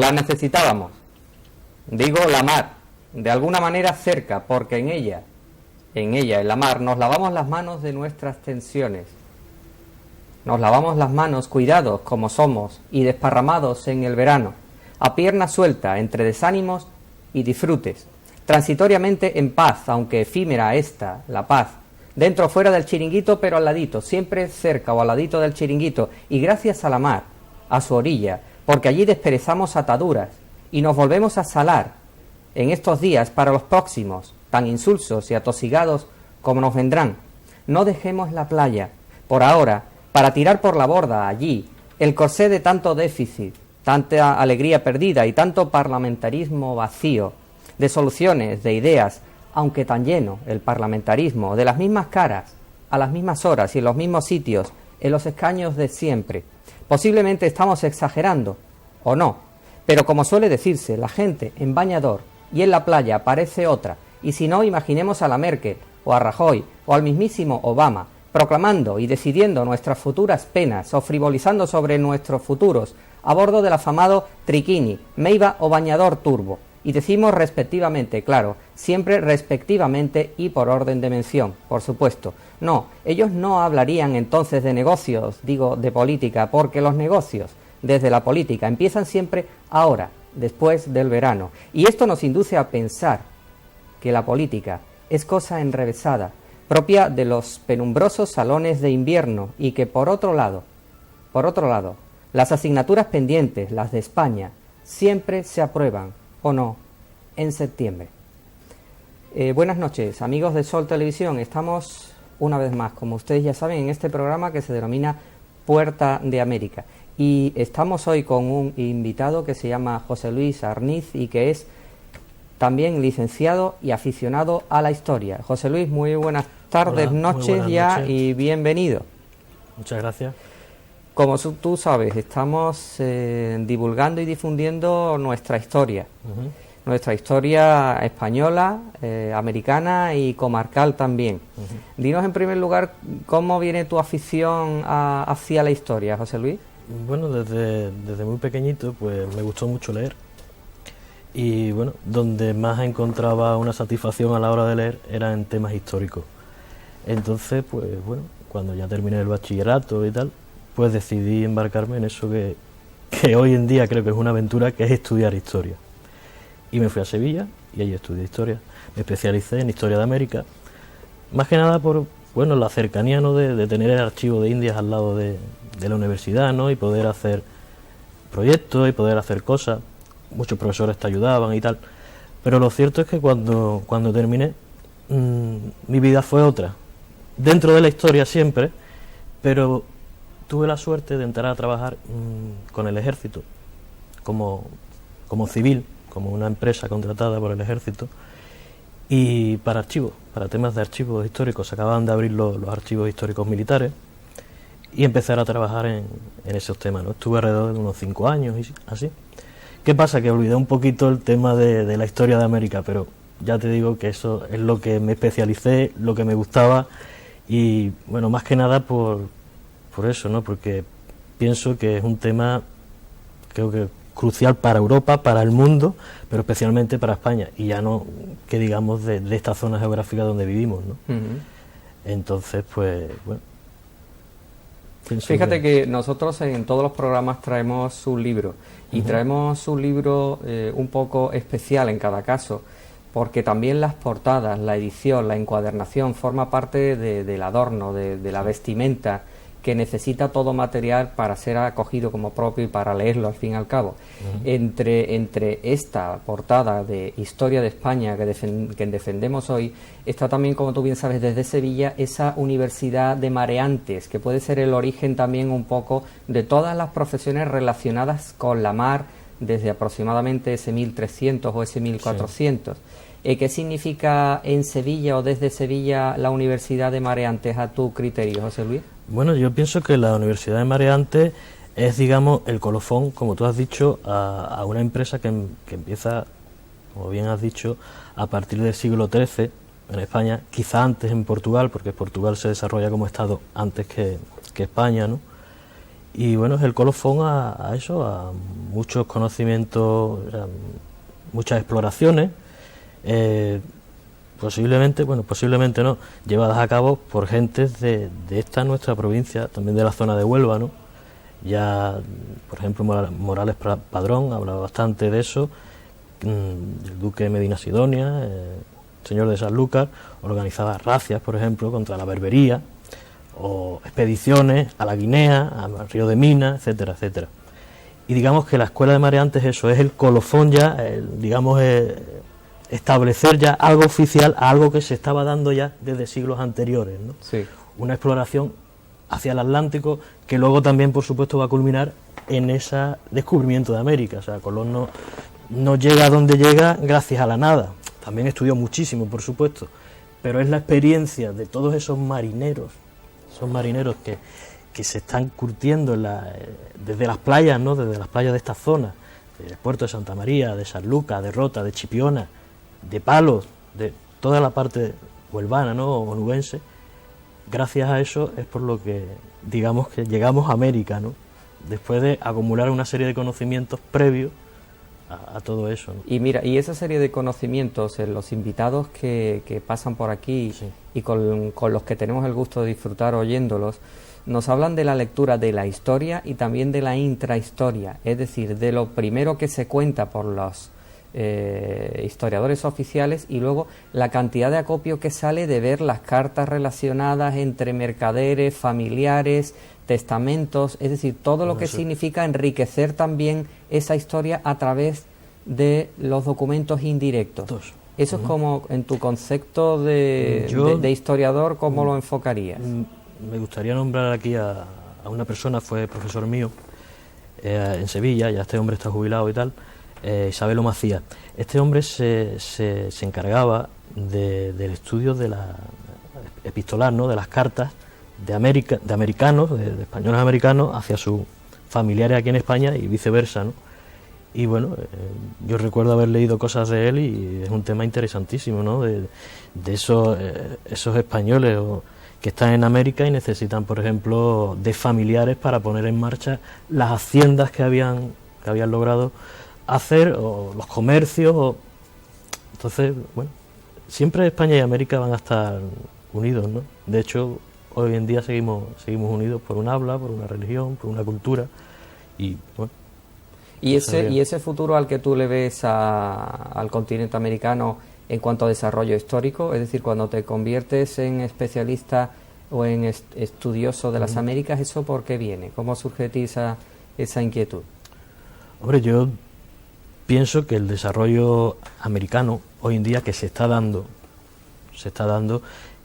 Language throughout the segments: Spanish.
la necesitábamos. Digo la mar, de alguna manera cerca, porque en la mar, nos lavamos las manos de nuestras tensiones. Nos lavamos las manos cuidados como somos y desparramados en el verano, a pierna suelta entre desánimos y disfrutes, transitoriamente en paz, aunque efímera esta, la paz, dentro o fuera del chiringuito, pero al ladito, siempre cerca o al ladito del chiringuito, y gracias a la mar, a su orilla, porque allí desperezamos ataduras y nos volvemos a salar en estos días para los próximos, tan insulsos y atosigados como nos vendrán. No dejemos la playa, por ahora, para tirar por la borda allí el corsé de tanto déficit, tanta alegría perdida y tanto parlamentarismo vacío, de soluciones, de ideas, aunque tan lleno el parlamentarismo, de las mismas caras, a las mismas horas y en los mismos sitios, en los escaños de siempre. Posiblemente estamos exagerando, o no, pero como suele decirse, la gente en bañador y en la playa parece otra, y si no, imaginemos a la Merkel, o a Rajoy, o al mismísimo Obama, proclamando y decidiendo nuestras futuras penas o frivolizando sobre nuestros futuros a bordo del afamado triquini, Meiva o bañador turbo. Y decimos respectivamente, claro, siempre respectivamente y por orden de mención, por supuesto. No, ellos no hablarían entonces de negocios, digo de política, porque los negocios, desde la política, empiezan siempre ahora, después del verano. Y esto nos induce a pensar que la política es cosa enrevesada, propia de los penumbrosos salones de invierno, y que por otro lado, las asignaturas pendientes, las de España, siempre se aprueban, o no, en septiembre. Buenas noches, amigos de Sol Televisión. Estamos una vez más, como ustedes ya saben, en este programa que se denomina Puerta de América. Y estamos hoy con un invitado que se llama José Luis Arniz y que es también licenciado y aficionado a la historia. José Luis, muy buenas tardes, noches ya y bienvenido. Muchas gracias. Como tú sabes, estamos divulgando y difundiendo nuestra historia, nuestra historia española, americana y comarcal también. Dinos en primer lugar cómo viene tu afición hacia la historia, José Luis. Bueno, desde muy pequeñito pues me gustó mucho leer y bueno, donde más encontraba una satisfacción a la hora de leer era en temas históricos. Entonces pues bueno, cuando ya terminé el bachillerato y tal, pues decidí embarcarme en eso que hoy en día creo que es una aventura, que es estudiar historia. Y me fui a Sevilla y allí estudié historia. Me especialicé en historia de América, más que nada por bueno, la cercanía, ¿no?, de tener el archivo de Indias al lado de la universidad, ¿no?, y poder hacer proyectos y poder hacer cosas. Muchos profesores te ayudaban y tal. Pero lo cierto es que cuando terminé, mi vida fue otra. Dentro de la historia siempre, pero tuve la suerte de entrar a trabajar con el ejército, como civil, como una empresa contratada por el ejército, y para archivos, para temas de archivos históricos. Se acababan de abrir los archivos históricos militares y empezar a trabajar en esos temas, ¿no? Estuve alrededor de unos 5 años y así. ¿Qué pasa? Que olvidé un poquito el tema de la historia de América, pero ya te digo que eso es lo que me especialicé, lo que me gustaba, y bueno, más que nada por eso, ¿no?, porque pienso que es un tema, creo que crucial para Europa, para el mundo, pero especialmente para España, y ya no que digamos de esta zona geográfica donde vivimos, ¿no? Entonces, pues, bueno. Fíjate que nosotros en todos los programas traemos un libro, y traemos un libro un poco especial en cada caso, porque también las portadas, la edición, la encuadernación forma parte del adorno, de la vestimenta que necesita todo material para ser acogido como propio y para leerlo al fin y al cabo. Entre esta portada de Historia de España que defendemos hoy, está también, como tú bien sabes, desde Sevilla, esa Universidad de Mareantes, que puede ser el origen también un poco de todas las profesiones relacionadas con la mar, desde aproximadamente ese 1300 o ese 1400. Sí. ¿Qué significa en Sevilla o desde Sevilla la Universidad de Mareantes a tu criterio, José Luis? Bueno, yo pienso que la Universidad de Mareantes es, digamos, el colofón, como tú has dicho, a una empresa que empieza, como bien has dicho, a partir del siglo XIII en España, quizá antes en Portugal, porque Portugal se desarrolla como Estado antes que España, ¿no? Y bueno, es el colofón a eso, a muchos conocimientos, o sea, muchas exploraciones, posiblemente, bueno, posiblemente no, llevadas a cabo por gentes de esta nuestra provincia, también de la zona de Huelva, ¿no? Ya, por ejemplo, Morales Padrón hablaba bastante de eso, el duque de Medina Sidonia, señor de Sanlúcar, organizaba racias, por ejemplo, contra la berbería, o expediciones a la Guinea, al río de Minas, etcétera, etcétera. Y digamos que la escuela de mareantes, eso es el colofón ya, digamos, establecer ya algo oficial a algo que se estaba dando ya desde siglos anteriores, ¿no? Sí. Una exploración hacia el Atlántico que luego también, por supuesto, va a culminar en ese descubrimiento de América. O sea, Colón no llega a donde llega gracias a la nada. También estudió muchísimo, por supuesto, pero es la experiencia de todos esos marineros que se están curtiendo desde las playas, ¿no? Desde las playas de esta zona, del puerto de Santa María, de Sanlúcar, de Rota, de Chipiona, de Palos, de toda la parte huelvana, ¿no? O onubense. Gracias a eso es por lo que, digamos, que llegamos a América, ¿no? Después de acumular una serie de conocimientos previos a todo eso, ¿no? Y mira, y esa serie de conocimientos, los invitados que pasan por aquí, Sí. y con los que tenemos el gusto de disfrutar oyéndolos, nos hablan de la lectura de la historia y también de la intrahistoria, es decir, de lo primero que se cuenta por los historiadores oficiales y luego la cantidad de acopio que sale de ver las cartas relacionadas entre mercaderes, familiares, testamentos, es decir, todo lo que significa enriquecer también esa historia a través de los documentos indirectos. Eso es como, en tu concepto de historiador, ¿cómo lo enfocarías? Me gustaría nombrar aquí a una persona, fue profesor mío en Sevilla, ya este hombre está jubilado y tal, Isabelo Macías. Este hombre se encargaba del estudio de la epistolar, ¿no? De las cartas de americanos, de españoles americanos hacia sus familiares aquí en España y viceversa, ¿no? Y bueno, yo recuerdo haber leído cosas de él y es un tema interesantísimo, ¿no? De esos españoles que están en América y necesitan, por ejemplo, de familiares para poner en marcha las haciendas que habían logrado hacer, o los comercios. Entonces, bueno, siempre España y América van a estar unidos, ¿no? De hecho, hoy en día seguimos unidos por un habla, por una religión, por una cultura y bueno. ¿Y ese futuro al que tú le ves al continente americano en cuanto a desarrollo histórico? Es decir, cuando te conviertes en especialista o en estudioso de las Américas, ¿eso por qué viene? ¿Cómo surge de ti esa inquietud? Hombre, yo pienso que el desarrollo americano hoy en día que se está dando,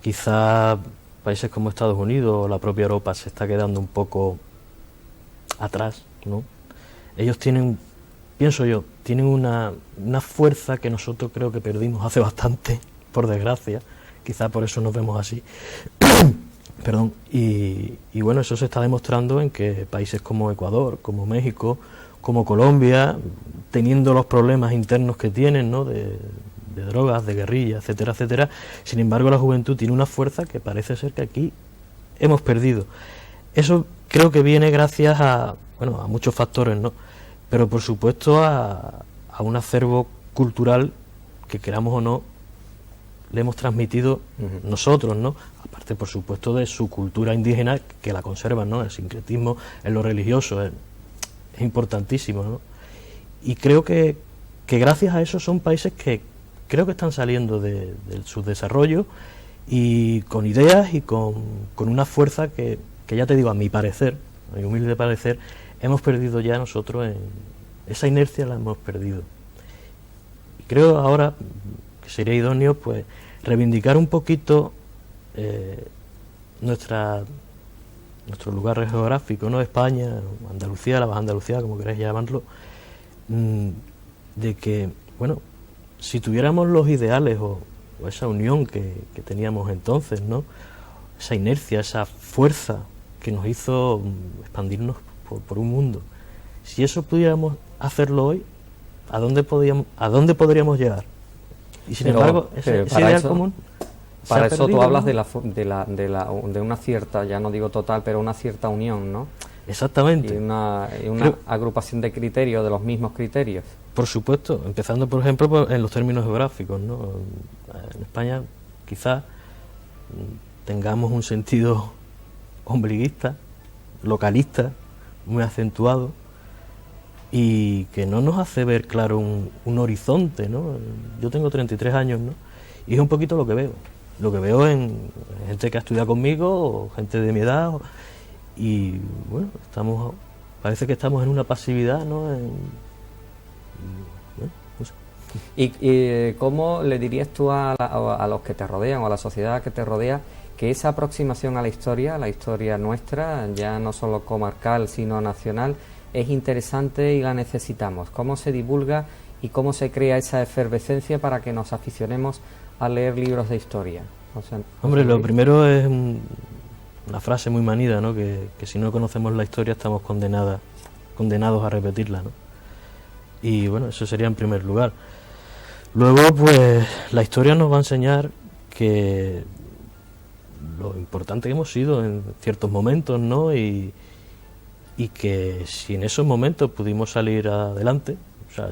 quizá países como Estados Unidos o la propia Europa se está quedando un poco atrás, ¿no? Ellos tienen, pienso yo, tienen una fuerza que nosotros creo que perdimos hace bastante, por desgracia, quizá por eso nos vemos así. Perdón. Y bueno, eso se está demostrando en que países como Ecuador, como México, como Colombia, teniendo los problemas internos que tienen, ¿no? de drogas, de guerrilla, etcétera, etcétera, sin embargo la juventud tiene una fuerza que parece ser que aquí hemos perdido. Eso creo que viene gracias a muchos factores, ¿no? Pero por supuesto a un acervo cultural que, queramos o no, le hemos transmitido nosotros, ¿no? Aparte, por supuesto, de su cultura indígena que la conservan, ¿no? El sincretismo en lo religioso es importantísimo, ¿no? Y creo que gracias a eso son países que creo que están saliendo de su desarrollo y con ideas y con una fuerza que ya te digo, a mi parecer, a mi humilde parecer, hemos perdido ya nosotros, esa inercia la hemos perdido. Y creo ahora que sería idóneo pues reivindicar un poquito nuestro lugar geográfico, ¿no? España, Andalucía, la Baja Andalucía, como queráis llamarlo, de que, bueno, si tuviéramos los ideales o esa unión que teníamos entonces, ¿no? Esa inercia, esa fuerza que nos hizo expandirnos por un mundo. Si eso pudiéramos hacerlo hoy, ¿a dónde podríamos llegar? Y sin embargo, ese ideal común para eso perdido, tú hablas, ¿no? de una cierta, ya no digo total, pero una cierta unión, ¿no? Exactamente. Y una agrupación de criterios, de los mismos criterios. Por supuesto, empezando por ejemplo en los términos geográficos, ¿no? En España quizás tengamos un sentido ombliguista, localista, muy acentuado, y que no nos hace ver claro un horizonte, ¿no? Yo tengo 33 años, ¿no? Y es un poquito lo que veo. Lo que veo en gente que ha estudiado conmigo, o gente de mi edad, y bueno, parece que estamos en una pasividad, ¿no? Bueno, no sé. ¿Y cómo le dirías tú a los que te rodean o a la sociedad que te rodea que esa aproximación a la historia nuestra, ya no solo comarcal sino nacional, es interesante y la necesitamos? ¿Cómo se divulga y cómo se crea esa efervescencia para que nos aficionemos a leer libros de historia? Hombre, lo primero es una frase muy manida, ¿no? Que si no conocemos la historia estamos condenados a repetirla, ¿no? Y bueno, eso sería en primer lugar. Luego, pues, la historia nos va a enseñar que lo importante que hemos sido en ciertos momentos, ¿no? Y que si en esos momentos pudimos salir adelante, o sea,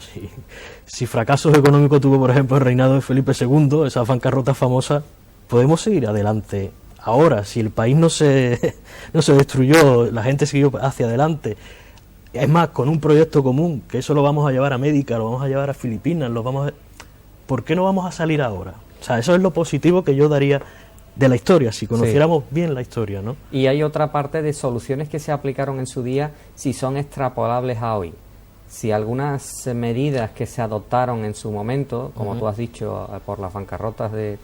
si fracasos económicos tuvo, por ejemplo, el reinado de Felipe II, esa bancarrota famosa, podemos seguir adelante. Ahora, si el país no se destruyó, la gente siguió hacia adelante, es más, con un proyecto común, que eso lo vamos a llevar a América, lo vamos a llevar a Filipinas, ¿por qué no vamos a salir ahora? O sea, eso es lo positivo que yo daría de la historia, si conociéramos bien la historia, ¿no? Y hay otra parte de soluciones que se aplicaron en su día, si son extrapolables a hoy. Si algunas medidas que se adoptaron en su momento, como tú has dicho, por las bancarrotas de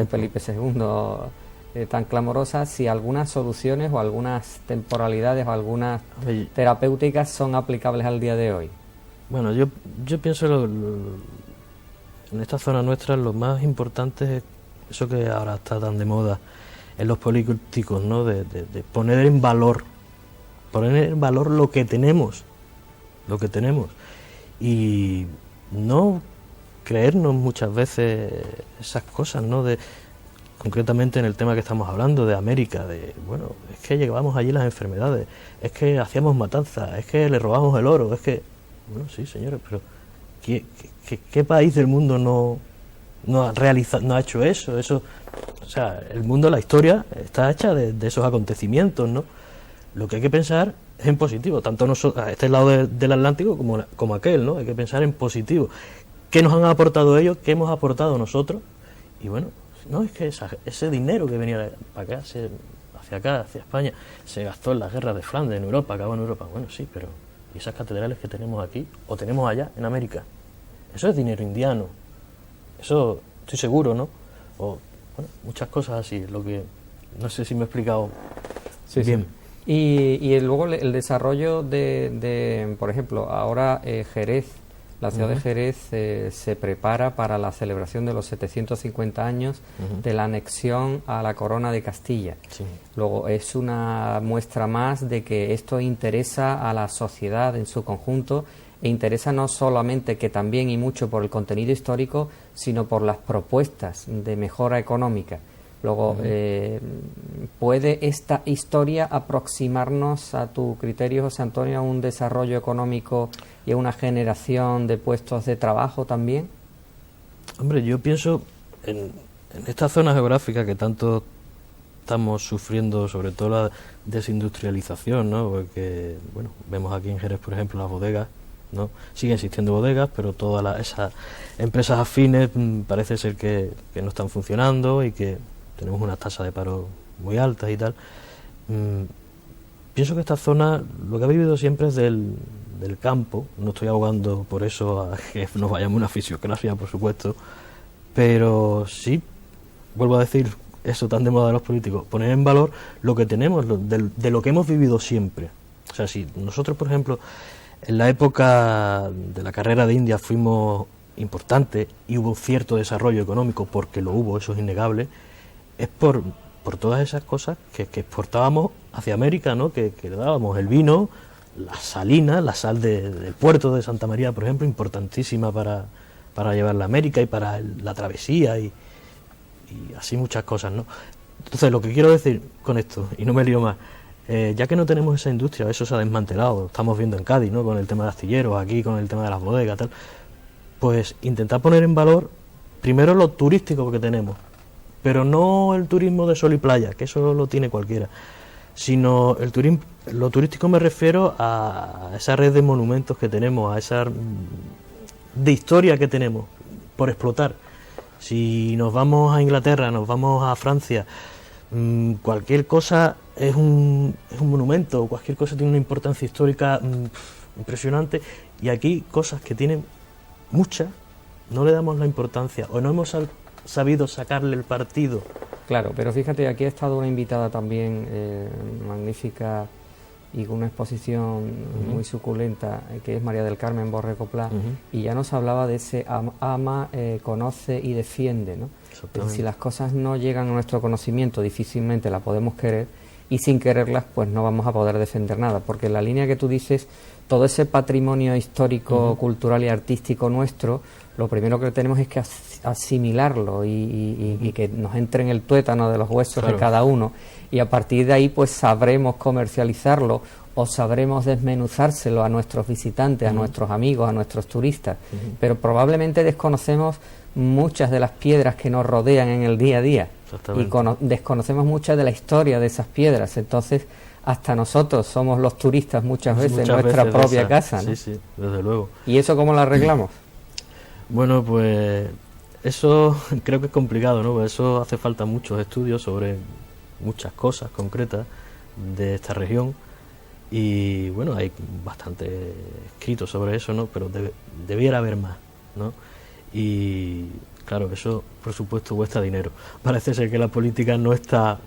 Felipe II, tan clamorosas, si algunas soluciones o algunas temporalidades o algunas terapéuticas son aplicables al día de hoy. Bueno, yo pienso en esta zona nuestra lo más importante es eso que ahora está tan de moda en los políticos, ¿no? De poner en valor lo que tenemos, y no creernos muchas veces esas cosas, ¿no? Concretamente en el tema que estamos hablando de América, bueno, es que llevábamos allí las enfermedades, es que hacíamos matanzas, es que le robamos el oro, es que, bueno, sí, señores, pero ¿qué país del mundo no ha hecho eso? O sea, el mundo, la historia está hecha de esos acontecimientos, ¿no? Lo que hay que pensar es en positivo, tanto nosotros, a este lado del Atlántico como aquel, ¿no? Hay que pensar en positivo. ¿Qué nos han aportado ellos? ¿Qué hemos aportado nosotros? Y bueno, no es que ese dinero que venía para acá, hacia España, se gastó en las guerras de Flandes, en Europa, acabó en Europa. Bueno, sí, pero ¿y esas catedrales que tenemos aquí o tenemos allá en América? Eso es dinero indiano. Eso estoy seguro, ¿no? O bueno, muchas cosas así, lo que no sé si me he explicado bien. Sí. Y luego el desarrollo de por ejemplo, ahora Jerez, la ciudad de Jerez se prepara para la celebración de los 750 años de la anexión a la corona de Castilla. Sí. Luego es una muestra más de que esto interesa a la sociedad en su conjunto, e interesa no solamente, que también y mucho, por el contenido histórico, sino por las propuestas de mejora económica. Luego, ¿puede esta historia aproximarnos, a tu criterio, José Antonio, a un desarrollo económico y a una generación de puestos de trabajo también? Hombre, yo pienso en esta zona geográfica que tanto estamos sufriendo, sobre todo la desindustrialización, ¿no? Porque, bueno, vemos aquí en Jerez, por ejemplo, las bodegas, ¿no? Siguen existiendo bodegas, pero todas esas empresas afines parece ser que no están funcionando y que tenemos una tasa de paro muy alta y tal. Pienso que esta zona lo que ha vivido siempre es del campo. No estoy abogando por eso a que nos vayamos a una fisiocracia, por supuesto, pero sí, vuelvo a decir eso tan de moda de los políticos, poner en valor lo que tenemos, de lo que hemos vivido siempre. O sea, si nosotros, por ejemplo, en la época de la carrera de India fuimos importantes y hubo cierto desarrollo económico, porque lo hubo, eso es innegable, es por todas esas cosas que exportábamos hacia América, ¿no? Que le dábamos el vino, la salina, la sal del puerto de Santa María, por ejemplo, importantísima para llevarla a América y para la travesía y así muchas cosas, ¿no? Entonces, lo que quiero decir con esto, y no me lío más, Ya que no tenemos esa industria, eso se ha desmantelado, estamos viendo en Cádiz, ¿no? Con el tema de astilleros, aquí con el tema de las bodegas, tal, pues intentar poner en valor primero lo turístico que tenemos, pero no el turismo de sol y playa, que eso lo tiene cualquiera, sino lo turístico me refiero a esa red de monumentos que tenemos, a esa de historia que tenemos por explotar. Si nos vamos a Inglaterra, nos vamos a Francia, cualquier cosa es un monumento, cualquier cosa tiene una importancia histórica impresionante, y aquí cosas que tienen muchas, no le damos la importancia o no hemos sabido sacarle el partido. Claro, pero fíjate, aquí ha estado una invitada también magnífica y con una exposición muy suculenta, que es María del Carmen Borrego Pla, y ya nos hablaba de ese ama, conoce y defiende, ¿no? Si las cosas no llegan a nuestro conocimiento, difícilmente las podemos querer, y sin quererlas pues no vamos a poder defender nada, porque en la línea que tú dices, todo ese patrimonio histórico, cultural y artístico nuestro, lo primero que tenemos es que asimilarlo y que nos entre en el tuétano de los huesos de cada uno, y a partir de ahí pues sabremos comercializarlo o sabremos desmenuzárselo a nuestros visitantes, a nuestros amigos, a nuestros turistas, pero probablemente desconocemos muchas de las piedras que nos rodean en el día a día y desconocemos muchas de la historia de esas piedras. Entonces hasta nosotros somos los turistas muchas veces en nuestra propia casa, ¿no? Sí, sí, desde luego. ¿Y eso cómo lo arreglamos? Bueno, pues eso creo que es complicado, ¿no? Pues eso hace falta muchos estudios sobre muchas cosas concretas de esta región, y bueno, hay bastante escrito sobre eso, ¿no? Pero debiera haber más, ¿no? Y claro, eso por supuesto cuesta dinero. Parece ser que la política no está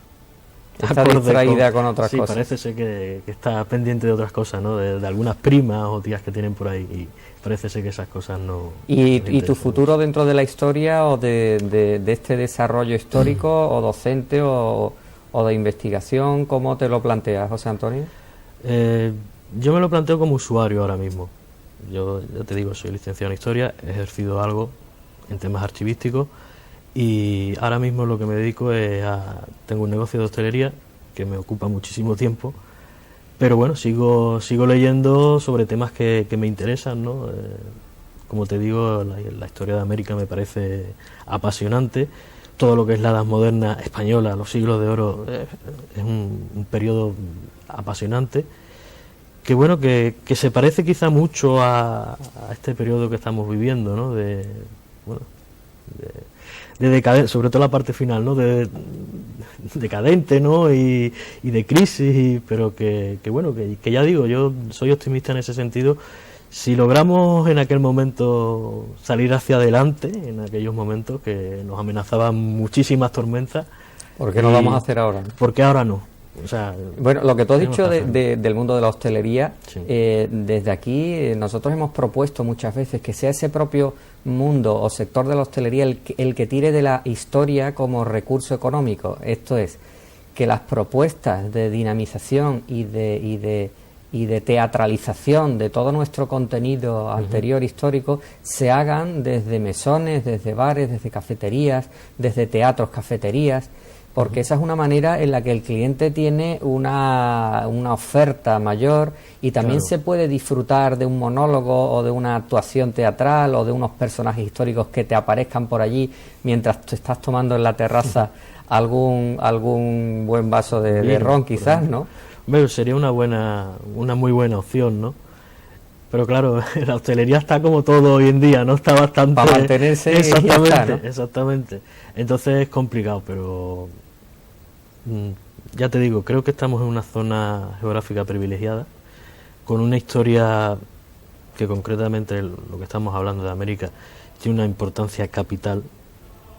distraída con otras cosas. Sí, parece ser que está pendiente de otras cosas, ¿no? De algunas primas o tías que tienen por ahí, y parece ser que esas cosas no... ¿Y tu futuro dentro de la historia o de este desarrollo histórico o docente o de investigación, cómo te lo planteas, José Antonio? Yo me lo planteo como usuario ahora mismo. Yo ya te digo, soy licenciado en Historia, he ejercido algo en temas archivísticos, y ahora mismo lo que me dedico es tengo un negocio de hostelería que me ocupa muchísimo tiempo, pero bueno, sigo leyendo sobre temas que me interesan, ¿no? Como te digo, la historia de América me parece apasionante. Todo lo que es la Edad Moderna española, los siglos de oro, es un periodo apasionante, que bueno, que se parece quizá mucho a este periodo que estamos viviendo, ¿no? De decadencia, sobre todo la parte final, ¿no? De decadente, ¿no? Y de crisis, pero que bueno, que ya digo, yo soy optimista en ese sentido. Si logramos en aquel momento salir hacia adelante, en aquellos momentos que nos amenazaban muchísimas tormentas, ¿por qué no lo vamos a hacer ahora? ¿Por qué ahora no? O sea, bueno, lo que tú has dicho del mundo de la hostelería, sí. Desde aquí nosotros hemos propuesto muchas veces que sea ese propio mundo o sector de la hostelería el que tire de la historia como recurso económico. Esto es, que las propuestas de dinamización y de teatralización de todo nuestro contenido anterior histórico se hagan desde mesones, desde bares, desde cafeterías, desde teatros, cafeterías, porque esa es una manera en la que el cliente tiene una oferta mayor, y también se puede disfrutar de un monólogo o de una actuación teatral o de unos personajes históricos que te aparezcan por allí mientras te estás tomando en la terraza algún buen vaso de ron, quizás, ¿no? Bueno, sería una muy buena opción, ¿no? Pero claro, la hostelería está como todo hoy en día, ¿no? Está bastante... Para mantenerse. Exactamente, ya está, ¿no? Exactamente. Entonces es complicado, pero ya te digo, creo que estamos en una zona geográfica privilegiada, con una historia que concretamente lo que estamos hablando de América tiene una importancia capital.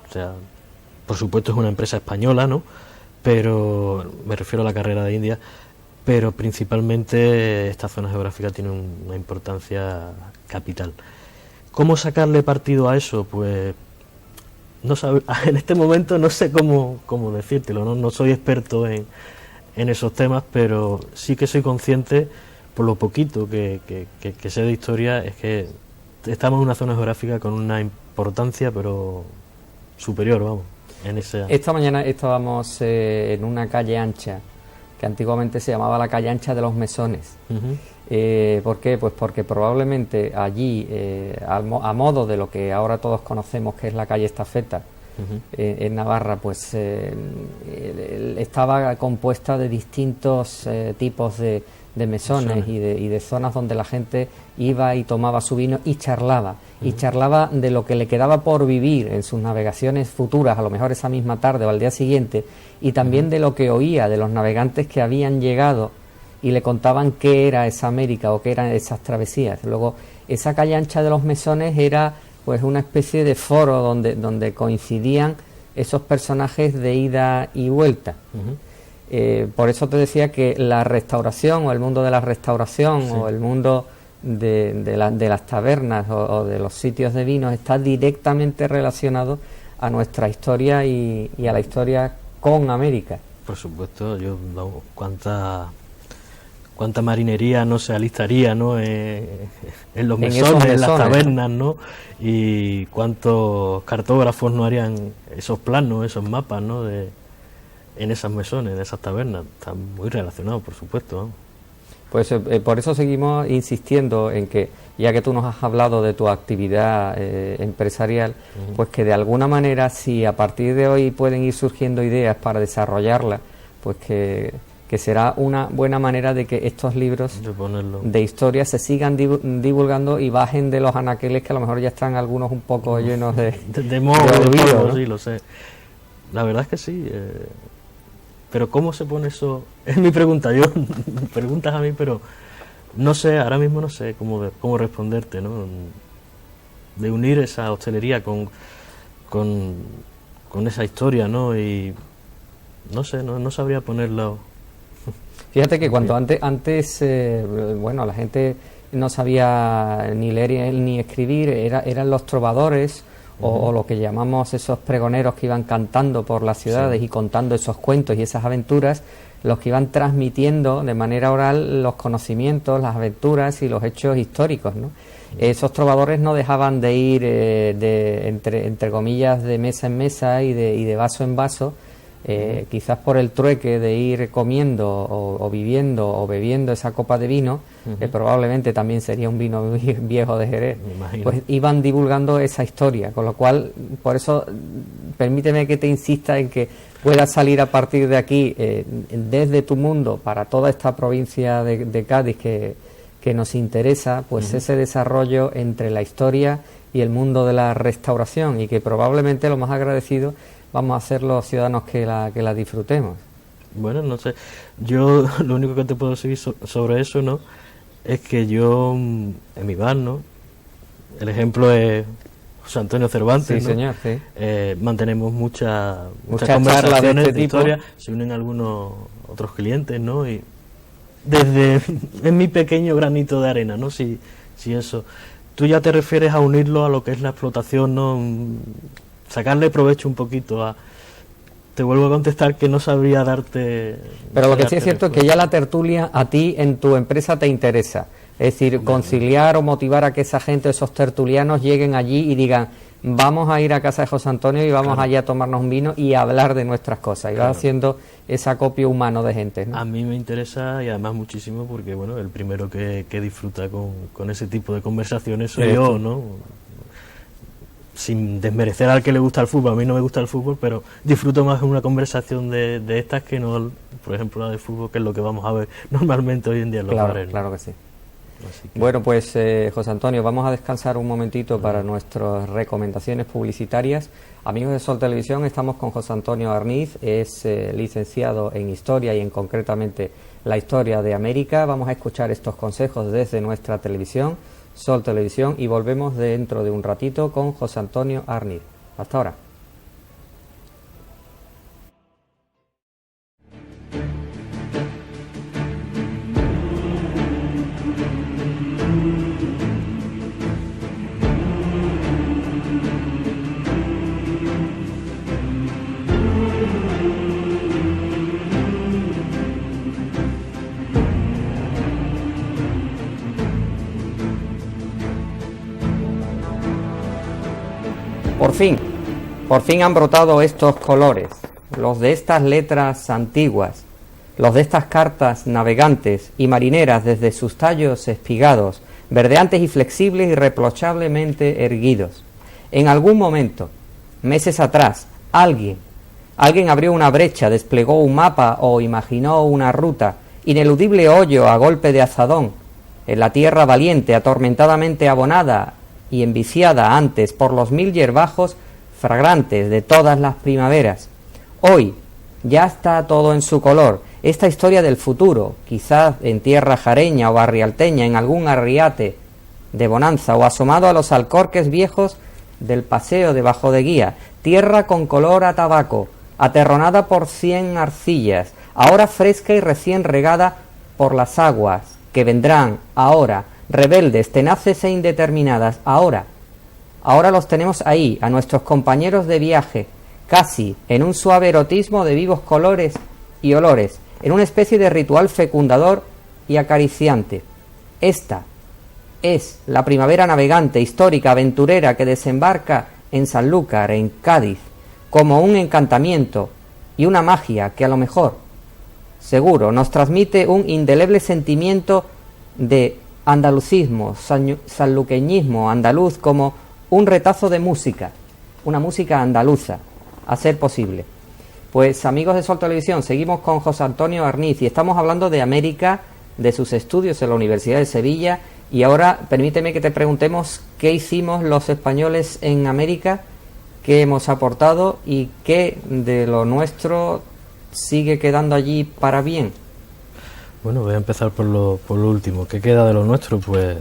O sea, por supuesto es una empresa española, ¿no? Pero me refiero a la carrera de India, pero principalmente esta zona geográfica tiene una importancia capital. ¿Cómo sacarle partido a eso? Pues no sabe, en este momento no sé cómo decírtelo, no soy experto en esos temas, pero sí que soy consciente, por lo poquito que sé de historia, es que estamos en una zona geográfica con una importancia pero superior, vamos, en esa... Esta mañana estábamos en una calle ancha que antiguamente se llamaba la calle ancha de los Mesones. Ujú. ¿Por qué? Pues porque probablemente allí, a modo de lo que ahora todos conocemos que es la calle Estafeta, Ujú. en Navarra, pues estaba compuesta de distintos tipos de mesones y de zonas donde la gente iba y tomaba su vino y charlaba. Y charlaba de lo que le quedaba por vivir en sus navegaciones futuras, a lo mejor esa misma tarde o al día siguiente, y también de lo que oía de los navegantes que habían llegado y le contaban qué era esa América o qué eran esas travesías. Luego, esa calle ancha de los Mesones era pues una especie de foro donde coincidían esos personajes de ida y vuelta. Ujú. Por eso te decía que la restauración o el mundo de la restauración o el mundo de las tabernas o de los sitios de vinos está directamente relacionado a nuestra historia y a la historia con América. Por supuesto, vamos, cuánta marinería no se alistaría, ¿no? En los En esos mesones, en las mesones, tabernas, ¿no? Y cuántos cartógrafos no harían esos planos, esos mapas, ¿no? En esas mesones, en esas tabernas. Está muy relacionado, por supuesto, ¿no? Pues por eso seguimos insistiendo en que, ya que tú nos has hablado de tu actividad empresarial, pues que de alguna manera, si a partir de hoy pueden ir surgiendo ideas para desarrollarla, pues que será una buena manera de que estos libros de historia se sigan divulgando y bajen de los anaqueles que a lo mejor ya están algunos un poco llenos de olvido, polvo, ¿no? sí, lo sé. La verdad es que sí. Pero ¿cómo se pone eso? Es mi pregunta. Yo me preguntas a mí, pero no sé, ahora mismo no sé cómo responderte, ¿no? De unir esa hostelería con esa historia, ¿no? Y no sé, no sabría ponerlo. Fíjate que cuando antes bueno, la gente no sabía ni leer ni escribir, eran los trovadores o lo que llamamos esos pregoneros que iban cantando por las ciudades y contando esos cuentos y esas aventuras, los que iban transmitiendo de manera oral los conocimientos, las aventuras y los hechos históricos, ¿no? Esos trovadores no dejaban de ir entre comillas de mesa en mesa y de vaso en vaso, quizás por el trueque de ir comiendo o viviendo o bebiendo esa copa de vino, que probablemente también sería un vino viejo de Jerez, pues iban divulgando esa historia, con lo cual, por eso, permíteme que te insista en que puedas salir a partir de aquí, desde tu mundo, para toda esta provincia de Cádiz que nos interesa, pues ese desarrollo entre la historia y el mundo de la restauración, y que probablemente lo más agradecido vamos a ser los ciudadanos que la disfrutemos. Bueno, no sé. Yo lo único que te puedo decir sobre eso, ¿no? Es que yo, en mi bar, ¿no? El ejemplo es José Antonio Cervantes, sí, ¿no? señor, sí. Mantenemos muchas conversaciones charlas de este historia, se unen algunos otros clientes, ¿no? Y desde en mi pequeño granito de arena, ¿no? Si eso. Tú ya te refieres a unirlo a lo que es la explotación, ¿no? Sacarle provecho un poquito te vuelvo a contestar que no sabría darte. Pero lo que sí es cierto es que ya la tertulia a ti en tu empresa te interesa. Es decir, conciliar o motivar a que esa gente, esos tertulianos, lleguen allí y digan: vamos a ir a casa de José Antonio y vamos allá a tomarnos un vino y a hablar de nuestras cosas. Y vas haciendo ese acopio humano de gente, ¿no? A mí me interesa, y además muchísimo, porque bueno, el primero que disfruta con ese tipo de conversaciones soy yo, ¿no? Sin desmerecer al que le gusta el fútbol, a mí no me gusta el fútbol, pero disfruto más en una conversación de estas que no, por ejemplo, la de fútbol, que es lo que vamos a ver normalmente hoy en día en los bares, ¿no? Claro que sí. Que... Bueno, pues José Antonio, vamos a descansar un momentito para nuestras recomendaciones publicitarias. Amigos de Sol Televisión, estamos con José Antonio Arniz, es licenciado en Historia y en concretamente la historia de América. Vamos a escuchar estos consejos desde nuestra televisión, Sol Televisión, y volvemos dentro de un ratito con José Antonio Arniz. Hasta ahora. Por fin han brotado estos colores, los de estas letras antiguas, los de estas cartas navegantes y marineras desde sus tallos espigados, verdeantes y flexibles, irreprochablemente erguidos. En algún momento, meses atrás, alguien abrió una brecha, desplegó un mapa o imaginó una ruta, ineludible hoyo a golpe de azadón, en la tierra valiente, atormentadamente abonada y enviciada antes por los 1000 hierbajos fragrantes de todas las primaveras. Hoy ya está todo en su color. Esta historia del futuro, quizás en tierra jareña o barrialteña, en algún arriate de bonanza o asomado a los alcorques viejos del paseo debajo de guía, tierra con color a tabaco, aterronada por 100 arcillas, ahora fresca y recién regada por las aguas que vendrán ahora, rebeldes, tenaces e indeterminadas, ahora los tenemos ahí, a nuestros compañeros de viaje, casi en un suave erotismo de vivos colores y olores, en una especie de ritual fecundador y acariciante. Esta es la primavera navegante, histórica, aventurera, que desembarca en Sanlúcar, en Cádiz, como un encantamiento y una magia que a lo mejor, seguro, nos transmite un indeleble sentimiento de andalucismo, sanluqueñismo andaluz, como un retazo de música, una música andaluza, a ser posible. Pues amigos de Sol Televisión, seguimos con José Antonio Arniz y estamos hablando de América, de sus estudios en la Universidad de Sevilla, y ahora permíteme que te preguntemos qué hicimos los españoles en América, qué hemos aportado y qué de lo nuestro sigue quedando allí para bien. Bueno, voy a empezar por lo último. ¿Qué queda de lo nuestro? Pues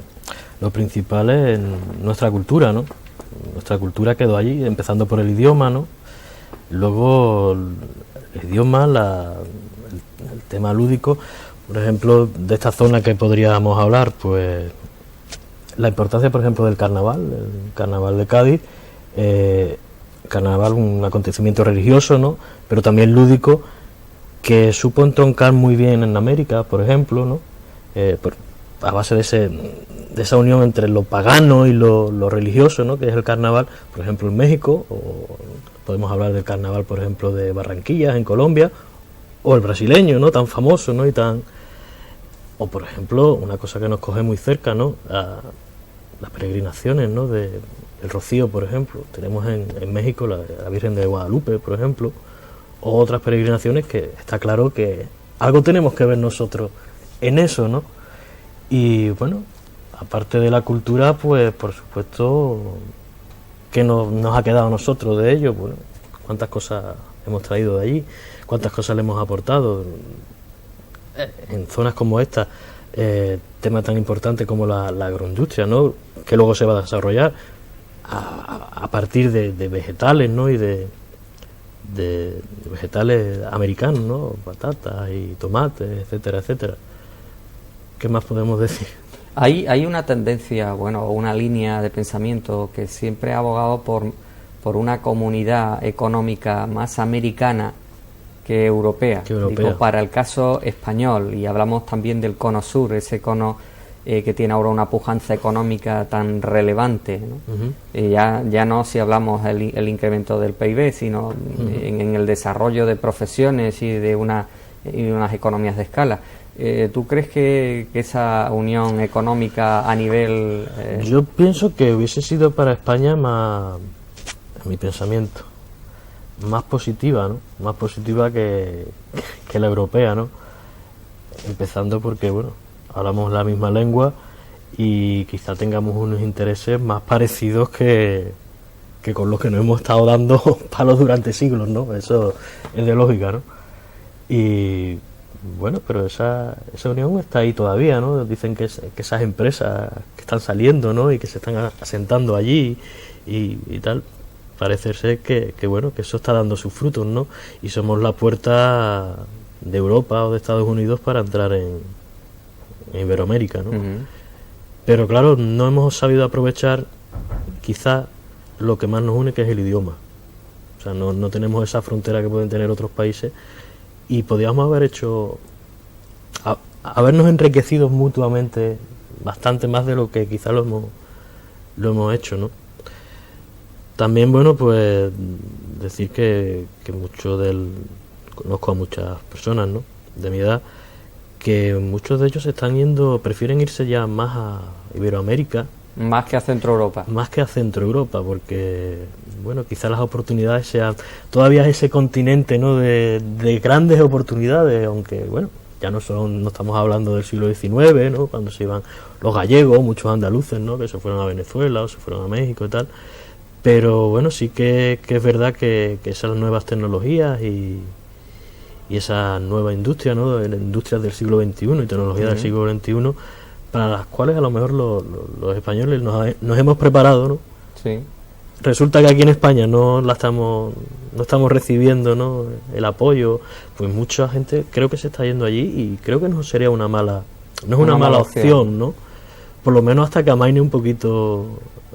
lo principal es nuestra cultura, ¿no? Nuestra cultura quedó allí, empezando por el idioma, ¿no? Luego el idioma, el tema lúdico. Por ejemplo, de esta zona que podríamos hablar, pues la importancia, por ejemplo, del carnaval, el carnaval de Cádiz, carnaval, un acontecimiento religioso, ¿no? Pero también lúdico, que supo entroncar muy bien en América, por ejemplo, ¿no? A base de esa unión entre lo pagano y lo religioso, ¿no? Que es el carnaval, por ejemplo, en México, o podemos hablar del carnaval, por ejemplo, de Barranquilla, en Colombia, o el brasileño, ¿no? Tan famoso, ¿no? O, por ejemplo, una cosa que nos coge muy cerca, ¿no? Las peregrinaciones, ¿no? El Rocío, por ejemplo. Tenemos en México la Virgen de Guadalupe, por ejemplo, o otras peregrinaciones que está claro que algo tenemos que ver nosotros en eso, ¿no? Y bueno, aparte de la cultura, pues por supuesto, ¿qué nos ha quedado a nosotros de ello? Bueno, cuántas cosas hemos traído de allí, cuántas cosas le hemos aportado en zonas como esta, temas tan importantes como la agroindustria, ¿no? Que luego se va a desarrollar a partir de vegetales, ¿no? Y de vegetales americanos, ¿no? Patatas y tomates, etcétera, etcétera. ¿Qué más podemos decir? Hay una tendencia, bueno, una línea de pensamiento que siempre ha abogado por una comunidad económica más americana que europea. Digo, para el caso español, y hablamos también del cono sur, ese cono que tiene ahora una pujanza económica tan relevante, ¿no? Uh-huh. Ya no si hablamos el incremento del PIB, sino uh-huh. en el desarrollo de profesiones y de unas economías de escala. ¿Tú crees que esa unión económica a nivel...? Yo pienso que hubiese sido para España más, en mi pensamiento, más positiva, ¿no? Más positiva que la europea, ¿no? Empezando porque, bueno, hablamos la misma lengua y quizá tengamos unos intereses más parecidos que con los que nos hemos estado dando palos durante siglos, ¿no? Eso es de lógica, ¿no? Y bueno, pero esa unión está ahí todavía, ¿no? Dicen que esas empresas que están saliendo, ¿no? Y que se están asentando allí y tal, parece ser que bueno, que eso está dando sus frutos, ¿no? Y somos la puerta de Europa o de Estados Unidos para entrar en Iberoamérica, ¿no? Uh-huh. Pero claro, no hemos sabido aprovechar quizá lo que más nos une, que es el idioma. O sea, no tenemos esa frontera que pueden tener otros países y podríamos haber hecho, habernos enriquecido mutuamente bastante más de lo que quizá lo hemos hecho, ¿no? También, bueno, pues decir que conozco a muchas personas, ¿no? de mi edad, que muchos de ellos prefieren irse ya más a Iberoamérica, Más que a Centro Europa. más que a Centro Europa, porque bueno, quizás las oportunidades sean todavía ese continente, ¿no?, de grandes oportunidades, aunque bueno, ya no estamos hablando del siglo XIX, ¿no?, cuando se iban los gallegos, muchos andaluces, ¿no?, que se fueron a Venezuela o se fueron a México y tal. Pero bueno, sí que es verdad que esas nuevas tecnologías y esa nueva industria, ¿no?, de industrias del siglo XXI y tecnologías del siglo XXI, para las cuales a lo mejor los españoles nos hemos preparado, ¿no? Sí. Resulta que aquí en España no estamos recibiendo, ¿no?, el apoyo, pues mucha gente creo que se está yendo allí y creo que no sería no es una mala opción, ¿no? Por lo menos hasta que amaine un poquito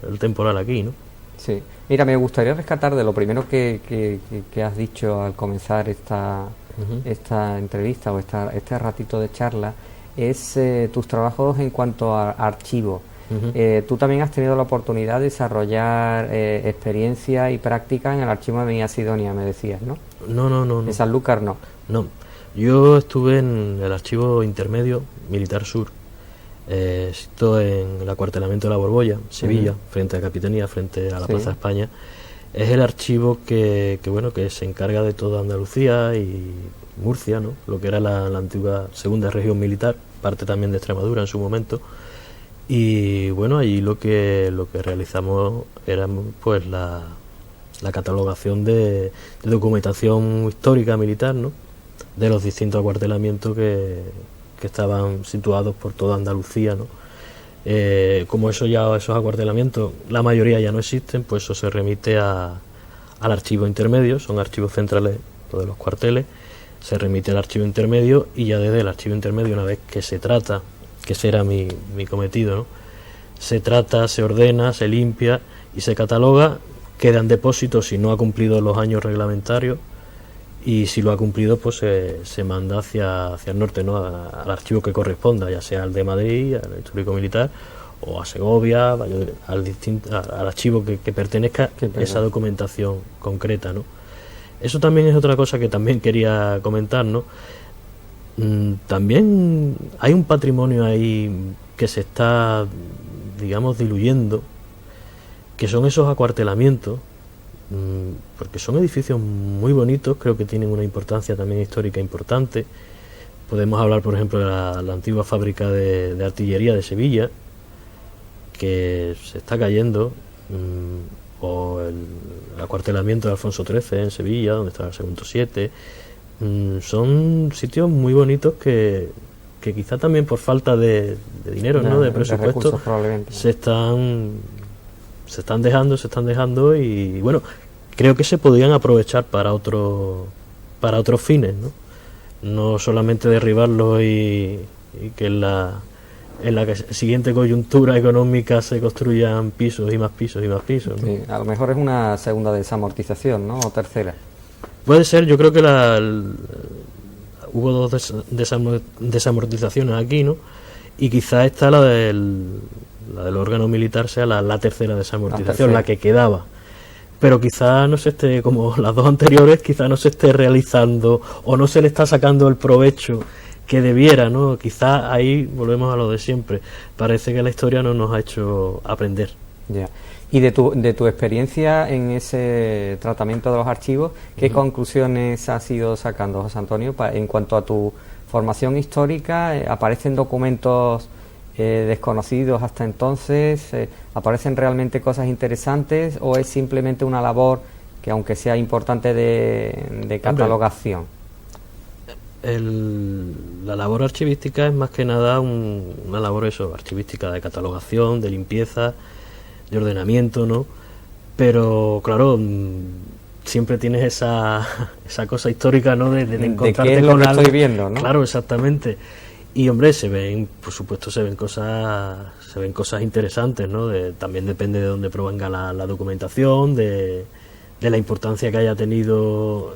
el temporal aquí, ¿no? Sí. Mira, me gustaría rescatar de lo primero que has dicho al comenzar esta entrevista o este ratito de charla, es tus trabajos en cuanto a archivo. Tú también has tenido la oportunidad de desarrollar experiencia y práctica en el archivo de Villa Sidonia, me decías, ¿no? No. En Sanlúcar no. No, yo estuve en el archivo intermedio Militar Sur, esto en el acuartelamiento de la Borbolla, Sevilla, frente a Capitanía, frente a la Plaza España. Es el archivo que se encarga de toda Andalucía y Murcia, ¿no?, lo que era la antigua segunda región militar, parte también de Extremadura en su momento. Y bueno, allí lo que realizamos era pues la catalogación de documentación histórica militar, ¿no?, de los distintos acuartelamientos que estaban situados por toda Andalucía, ¿no? Como esos acuartelamientos, la mayoría ya no existen, pues eso se remite al archivo intermedio, son archivos centrales de los cuarteles, se remite al archivo intermedio y ya desde el archivo intermedio, una vez que se trata, que ese era mi cometido, ¿no?, se trata, se ordena, se limpia y se cataloga, queda en depósito si no ha cumplido los años reglamentarios, y si lo ha cumplido pues se manda hacia el norte, ¿no?, al archivo que corresponda, ya sea al de Madrid, al histórico militar, o a Segovia, al archivo que pertenezca a esa documentación concreta, ¿no? Eso también es otra cosa que también quería comentar, ¿no? También hay un patrimonio ahí que se está, digamos, diluyendo, que son esos acuartelamientos, porque son edificios muy bonitos, creo que tienen una importancia también histórica importante. Podemos hablar, por ejemplo, de la antigua fábrica de artillería de Sevilla, que se está cayendo, o el acuartelamiento de Alfonso XIII en Sevilla, donde está el segundo 7. Son sitios muy bonitos que quizá también por falta de dinero, ¿no?, de presupuesto, se están dejando y bueno, creo que se podrían aprovechar para otros fines, no solamente derribarlos y que en la siguiente coyuntura económica se construyan pisos y más pisos y más pisos, ¿no? Sí, a lo mejor es una segunda desamortización, ¿no?, o tercera. Puede ser, yo creo que hubo dos desamortizaciones aquí, ¿no?, y quizá esta la del órgano militar sea la tercera desamortización, la que quedaba, pero quizá no se esté, como las dos anteriores, quizá no se esté realizando o no se le está sacando el provecho que debiera, ¿no? Quizá ahí volvemos a lo de siempre, parece que la historia no nos ha hecho aprender. Ya. Y de tu experiencia en ese tratamiento de los archivos, ¿qué conclusiones has ido sacando, José Antonio, en cuanto a tu formación histórica? ¿Aparecen documentos desconocidos hasta entonces? ¿Aparecen realmente cosas interesantes o es simplemente una labor que, aunque sea importante, de catalogación? La labor archivística es más que nada una labor archivística de catalogación, de limpieza, de ordenamiento, ¿no? Pero claro, siempre tienes esa cosa histórica, ¿no?, de encontrarte qué es lo que estoy viendo, ¿no? Claro, exactamente. Y hombre, por supuesto se ven cosas interesantes, ¿no? También depende de dónde provenga la documentación, de la importancia que haya tenido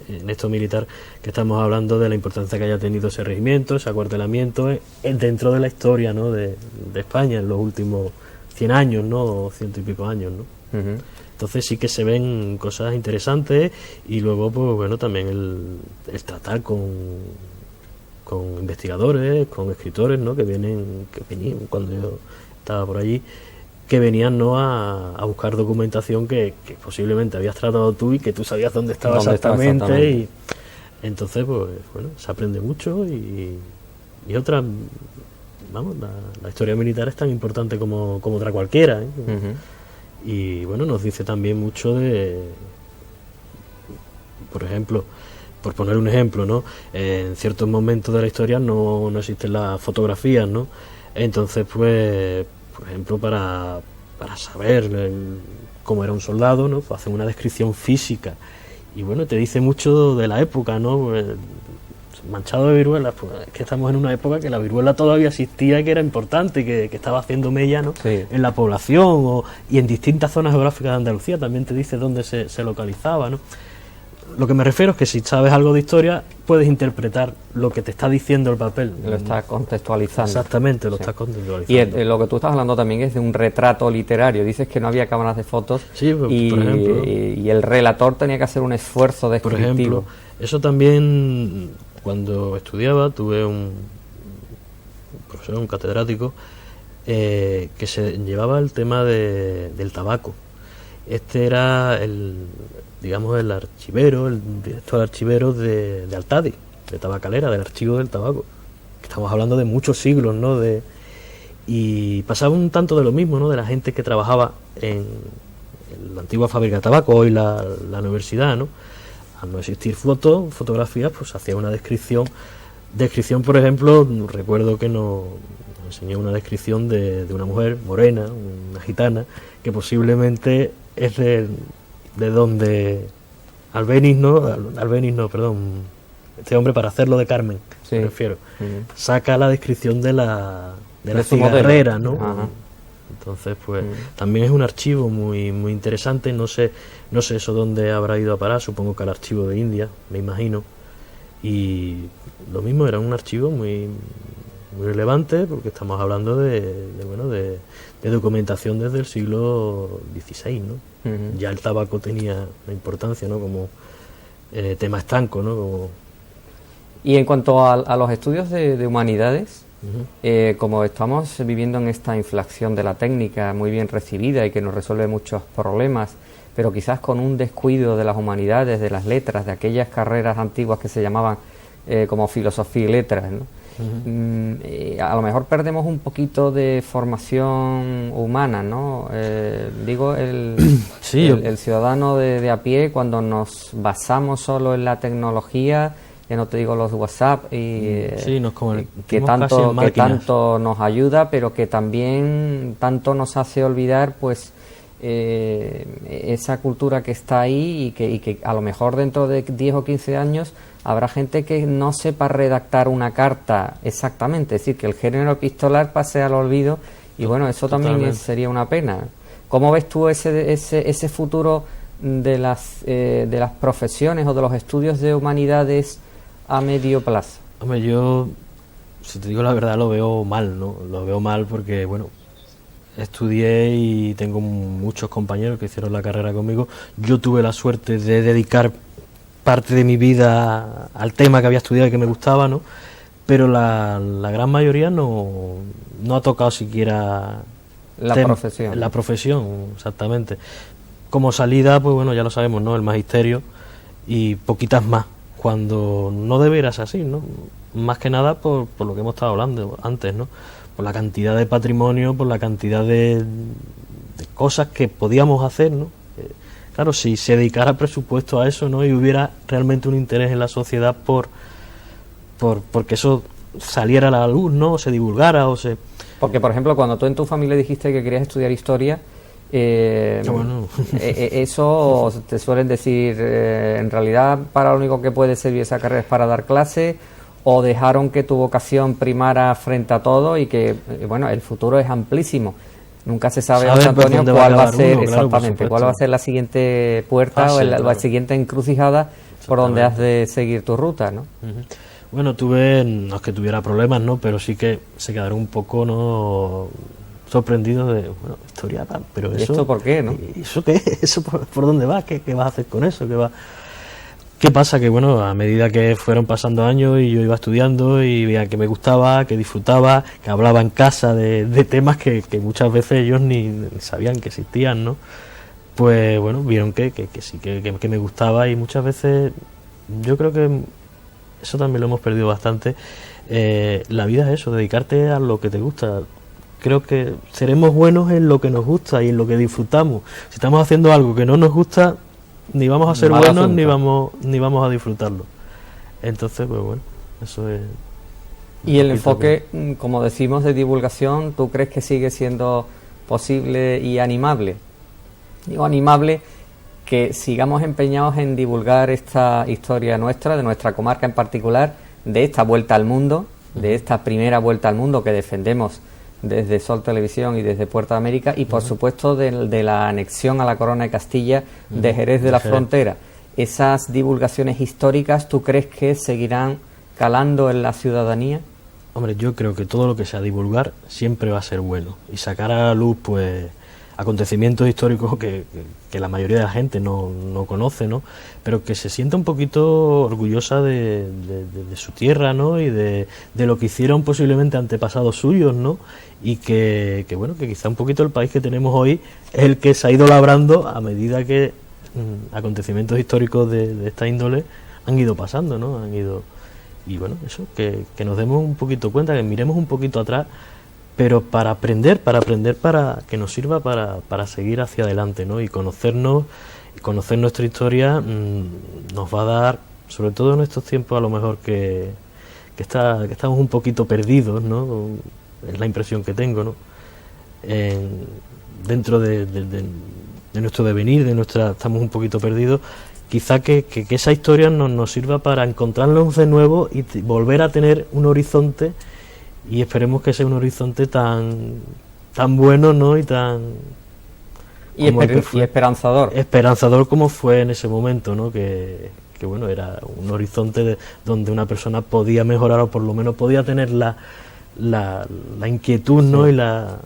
en esto militar que estamos hablando, de la importancia que haya tenido ese regimiento, ese acuartelamiento dentro de la historia, ¿no?, de España en los últimos 100 años, ¿no?, o 100 y pico años, ¿no? Entonces sí que se ven cosas interesantes y luego, pues bueno, también el tratar con con investigadores, con escritores, ¿no? Que venían cuando yo estaba por allí, que venían, ¿no? a buscar documentación que posiblemente habías tratado tú y que tú sabías dónde estaba exactamente. Y entonces, pues bueno, se aprende mucho y otra, vamos, la historia militar es tan importante como otra cualquiera, ¿eh? Y bueno, nos dice también mucho de, por ejemplo, por poner un ejemplo, ¿no? En ciertos momentos de la historia no existen las fotografías, ¿no? Entonces, pues, por ejemplo, para saber cómo era un soldado, ¿no? Pues hacen una descripción física. Y bueno, te dice mucho de la época, ¿no? Pues, manchado de viruelas, pues es que estamos en una época que la viruela todavía existía y que era importante y que estaba haciendo mella, ¿no? Sí. En la población y en distintas zonas geográficas de Andalucía. También te dice dónde se localizaba, ¿no? Lo que me refiero es que si sabes algo de historia, puedes interpretar lo que te está diciendo el papel. Lo estás contextualizando. Exactamente, lo Sí. estás contextualizando. Y lo que tú estás hablando también es de un retrato literario. Dices que no había cámaras de fotos, Sí, por ejemplo. y el relator tenía que hacer un esfuerzo Por descriptivo. ejemplo, eso también, cuando estudiaba, tuve un profesor, un catedrático, que se llevaba el tema del tabaco. Este era digamos, el archivero, el director archivero de Altadi, de Tabacalera, del archivo del tabaco. Estamos hablando de muchos siglos, ¿no? Y pasaba un tanto de lo mismo, ¿no? De la gente que trabajaba en la antigua fábrica de tabaco, hoy la universidad, ¿no? Al no existir fotografías, pues hacía una descripción, por ejemplo, recuerdo que nos enseñó una descripción de una mujer morena, una gitana, que posiblemente es de donde Albéniz no, perdón, este hombre, para hacerlo de Carmen, Sí. me refiero, saca la descripción de la su cigarrera, modelo. ¿no? Ajá. Entonces, pues también es un archivo muy interesante. No sé eso dónde habrá ido a parar, supongo que al archivo de India, me imagino. Y lo mismo, era un archivo muy relevante, porque estamos hablando de documentación desde el siglo XVI, ¿no? Ya el tabaco tenía una importancia, ¿no? Como tema estanco, ¿no? Y en cuanto a los estudios de humanidades, como estamos viviendo en esta inflación de la técnica muy bien recibida y que nos resuelve muchos problemas, pero quizás con un descuido de las humanidades, de las letras, de aquellas carreras antiguas que se llamaban como filosofía y letras, ¿no? A lo mejor perdemos un poquito de formación humana, ¿no? Digo, Sí, el ciudadano de a pie, cuando nos basamos solo en la tecnología, ya no te digo los WhatsApp, sí, que tanto nos ayuda, pero que también tanto nos hace olvidar, pues, esa cultura que está ahí y que a lo mejor dentro de 10 o 15 años habrá gente que no sepa redactar una carta exactamente, es decir, que el género epistolar pase al olvido, y bueno, eso también sería una pena. ¿Cómo ves tú ese futuro de las profesiones o de los estudios de humanidades a medio plazo? Hombre, yo, si te digo la verdad, lo veo mal, ¿no? Lo veo mal porque, bueno, estudié y tengo muchos compañeros que hicieron la carrera conmigo. Yo tuve la suerte de dedicar parte de mi vida al tema que había estudiado y que me gustaba, ¿no? Pero la gran mayoría no ha tocado siquiera la profesión, exactamente. Como salida, pues bueno, ya lo sabemos, ¿no? El magisterio y poquitas más, cuando no debería ser así, ¿no? Más que nada por lo que hemos estado hablando antes, ¿no? Por la cantidad de patrimonio, por la cantidad de cosas que podíamos hacer, ¿no? Claro, si se dedicara presupuesto a eso, ¿no? Y hubiera realmente un interés en la sociedad porque eso saliera a la luz, ¿no? O se divulgara, Porque, por ejemplo, cuando tú en tu familia dijiste que querías estudiar historia, eso te suelen decir, en realidad para lo único que puede servir esa carrera es para dar clase, o dejaron que tu vocación primara frente a todo y que, bueno, el futuro es amplísimo. Nunca se sabe, José Antonio, cuál va a ser exactamente, cuál va a ser la siguiente puerta o la siguiente encrucijada por donde has de seguir tu ruta, ¿no? Bueno, no es que tuviera problemas, ¿no? Pero sí que se quedaron un poco, ¿no?, sorprendidos de, bueno, historia, pero ¿Y esto por qué, no? ¿Eso qué? ¿Eso por dónde va? ¿Qué vas a hacer con eso? ¿Qué pasa? Que bueno, a medida que fueron pasando años y yo iba estudiando y veía que me gustaba, que disfrutaba, que hablaba en casa de temas que muchas veces ellos ni sabían que existían, ¿no? Pues bueno, vieron que sí, que me gustaba, y muchas veces yo creo que eso también lo hemos perdido bastante. La vida es eso, dedicarte a lo que te gusta. Creo que seremos buenos en lo que nos gusta y en lo que disfrutamos. Si estamos haciendo algo que no nos gusta, ni vamos a ser Mal buenos asunto. ni vamos a disfrutarlo. Entonces, pues bueno, eso es un Y el poquito enfoque, como decimos, de divulgación, ¿tú crees que sigue siendo posible y animable? Digo animable, que sigamos empeñados en divulgar esta historia nuestra, de nuestra comarca en particular, de esta vuelta al mundo, de esta primera vuelta al mundo que defendemos desde Sol Televisión y desde Puerto de América, y por supuesto de la anexión a la Corona de Castilla de Jerez de la Jerez. Frontera. Esas divulgaciones históricas, ¿tú crees que seguirán calando en la ciudadanía? Hombre, yo creo que todo lo que sea divulgar siempre va a ser bueno, y sacar a la luz pues acontecimientos históricos que la mayoría de la gente no conoce, ¿no? Pero que se sienta un poquito orgullosa de su tierra, ¿no? Y de lo que hicieron posiblemente antepasados suyos, ¿no? Y bueno, que quizá un poquito el país que tenemos hoy es el que se ha ido labrando a medida que acontecimientos históricos de esta índole han ido pasando, ¿no? Y bueno, eso, que nos demos un poquito cuenta, que miremos un poquito atrás, pero para aprender, para que nos sirva para seguir hacia adelante, ¿no? Y conocernos, y conocer nuestra historia nos va a dar, sobre todo en estos tiempos a lo mejor que estamos un poquito perdidos, ¿no? Es la impresión que tengo, ¿no? Dentro de nuestro devenir, estamos un poquito perdidos. Quizá que esa historia nos sirva para encontrarnos de nuevo y volver a tener un horizonte, y esperemos que sea un horizonte tan bueno, ¿no? Y tan Y, y esperanzador. esperanzador como fue en ese momento, ¿no? Que bueno, era un horizonte donde una persona podía mejorar, o por lo menos podía tener la inquietud, ¿no? Sí. Y la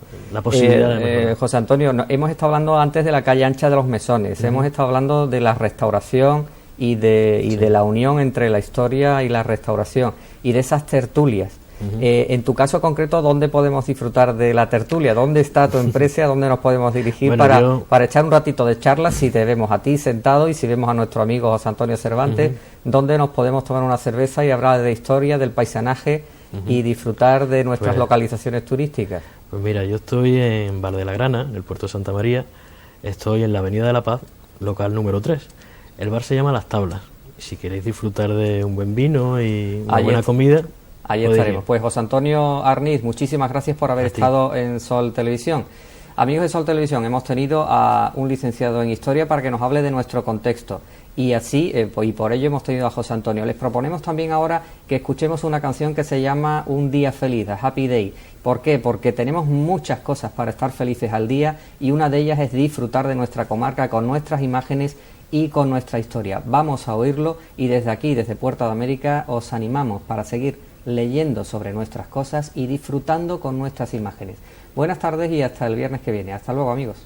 posibilidad de mejorar. José Antonio, hemos estado hablando antes de la calle ancha de los Mesones, hemos estado hablando de la restauración y de la unión entre la historia y la restauración, y de esas tertulias. En tu caso concreto, ¿dónde podemos disfrutar de la tertulia? ¿Dónde está tu empresa? ¿A dónde nos podemos dirigir Bueno, para echar un ratito de charla? Si te vemos a ti sentado y si vemos a nuestro amigo José Antonio Cervantes, ¿dónde nos podemos tomar una cerveza y hablar de historia, del paisanaje y disfrutar de nuestras Pues, localizaciones turísticas? Pues mira, yo estoy en Bar de la Grana, en el puerto de Santa María. Estoy en la Avenida de la Paz, local número 3. El bar se llama Las Tablas. Y si queréis disfrutar de un buen vino y una buena comida, ahí podéis estaremos. ir. Pues José Antonio Arniz, muchísimas gracias por haber A ti. estado en Sol Televisión. Amigos de Sol Televisión, hemos tenido a un licenciado en Historia para que nos hable de nuestro contexto. Y así, y por ello hemos tenido a José Antonio. Les proponemos también ahora que escuchemos una canción que se llama Un Día Feliz, A Happy Day. ¿Por qué? Porque tenemos muchas cosas para estar felices al día, y una de ellas es disfrutar de nuestra comarca con nuestras imágenes y con nuestra historia. Vamos a oírlo, y desde aquí, desde Puerto de América, os animamos para seguir leyendo sobre nuestras cosas y disfrutando con nuestras imágenes. Buenas tardes y hasta el viernes que viene. Hasta luego, amigos.